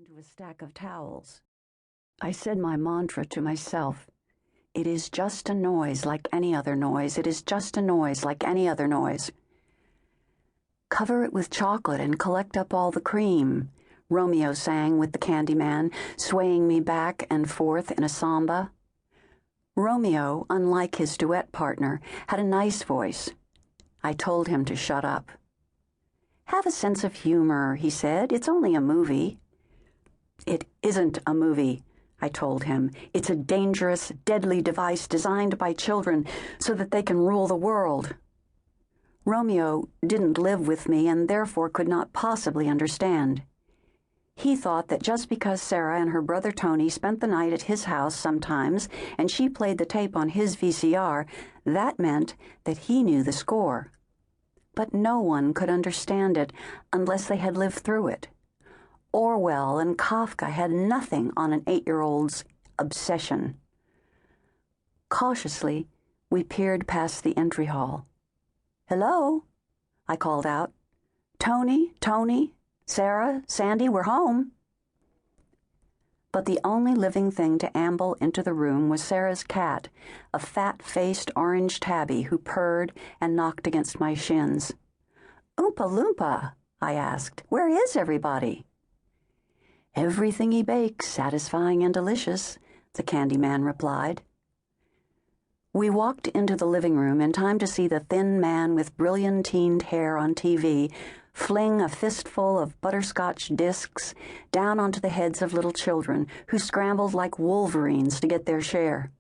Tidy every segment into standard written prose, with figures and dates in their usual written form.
into a stack of towels. I said my mantra to myself. It is just a noise like any other noise. It is just a noise like any other noise. Cover it with chocolate and collect up all the cream, Romeo sang with the candy man, swaying me back and forth in a samba. Romeo, unlike his duet partner, had a nice voice. I told him to shut up. Have a sense of humor, he said. It's only a movie. It isn't a movie, I told him. It's a dangerous, deadly device designed by children so that they can rule the world. Romeo didn't live with me and therefore could not possibly understand. He thought that just because Sarah and her brother Tony spent the night at his house sometimes and she played the tape on his VCR, that meant that he knew the score. But no one could understand it unless they had lived through it. Orwell and Kafka had nothing on an 8-year-old's obsession. Cautiously, we peered past the entry hall. "Hello?" I called out. "Tony, Sarah, Sandy, we're home." But the only living thing to amble into the room was Sarah's cat, a fat-faced orange tabby who purred and knocked against my shins. "Oompa Loompa," I asked, "where is everybody?" "Everything he bakes, satisfying and delicious," the candy man replied. We walked into the living room in time to see the thin man with brilliantined hair on TV fling a fistful of butterscotch discs down onto the heads of little children who scrambled like wolverines to get their share.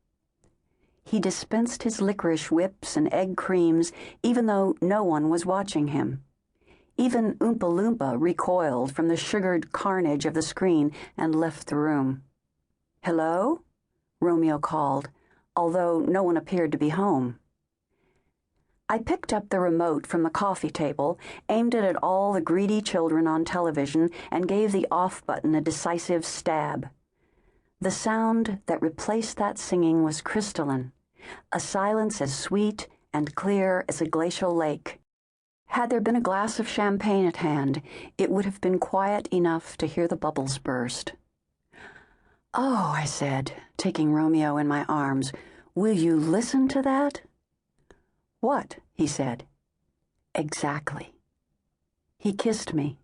He dispensed his licorice whips and egg creams even though no one was watching him. Even Oompa Loompa recoiled from the sugared carnage of the screen and left the room. "Hello?" Romeo called, although no one appeared to be home. I picked up the remote from the coffee table, aimed it at all the greedy children on television, and gave the off button a decisive stab. The sound that replaced that singing was crystalline, a silence as sweet and clear as a glacial lake. Had there been a glass of champagne at hand, it would have been quiet enough to hear the bubbles burst. "Oh," I said, taking Romeo in my arms, "will you listen to that?" "What?" he said. "Exactly." He kissed me.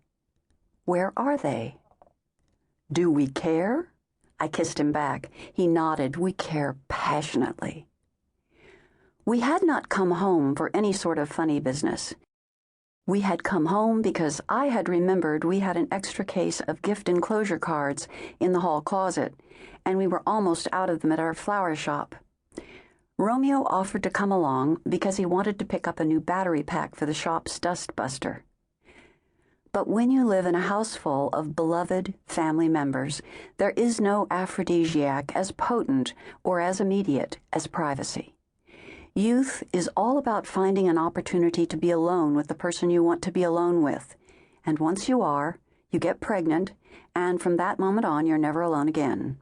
"Where are they?" "Do we care?" I kissed him back. He nodded. "We care passionately." We had not come home for any sort of funny business. We had come home because I had remembered we had an extra case of gift enclosure cards in the hall closet, and we were almost out of them at our flower shop. Romeo offered to come along because he wanted to pick up a new battery pack for the shop's dustbuster. But when you live in a house full of beloved family members, there is no aphrodisiac as potent or as immediate as privacy. Youth is all about finding an opportunity to be alone with the person you want to be alone with, and once you are, you get pregnant, and from that moment on you're never alone again.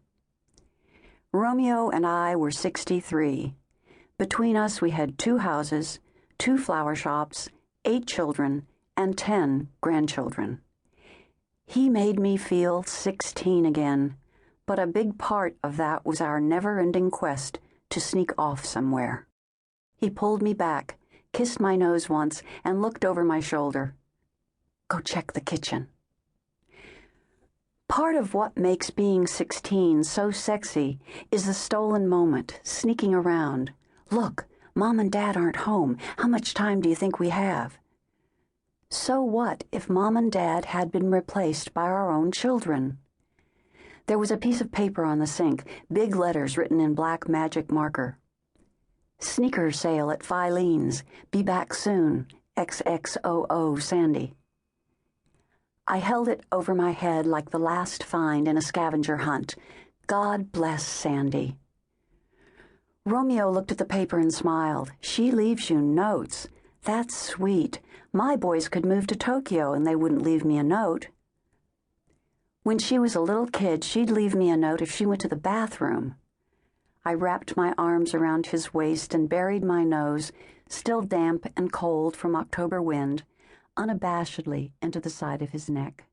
Romeo and I were 63. Between us we had 2 houses, 2 flower shops, 8 children, and 10 grandchildren. He made me feel 16 again, but a big part of that was our never-ending quest to sneak off somewhere. He pulled me back, kissed my nose once, and looked over my shoulder. "Go check the kitchen." Part of what makes being 16 so sexy is the stolen moment, sneaking around. "Look, Mom and Dad aren't home. How much time do you think we have?" So what if Mom and Dad had been replaced by our own children? There was a piece of paper on the sink, big letters written in black magic marker. "Sneaker sale at Filene's. Be back soon. XXOO Sandy." I held it over my head like the last find in a scavenger hunt. God bless Sandy. Romeo looked at the paper and smiled. "She leaves you notes. That's sweet. My boys could move to Tokyo and they wouldn't leave me a note." When she was a little kid, she'd leave me a note if she went to the bathroom. I wrapped my arms around his waist and buried my nose, still damp and cold from October wind, unabashedly into the side of his neck.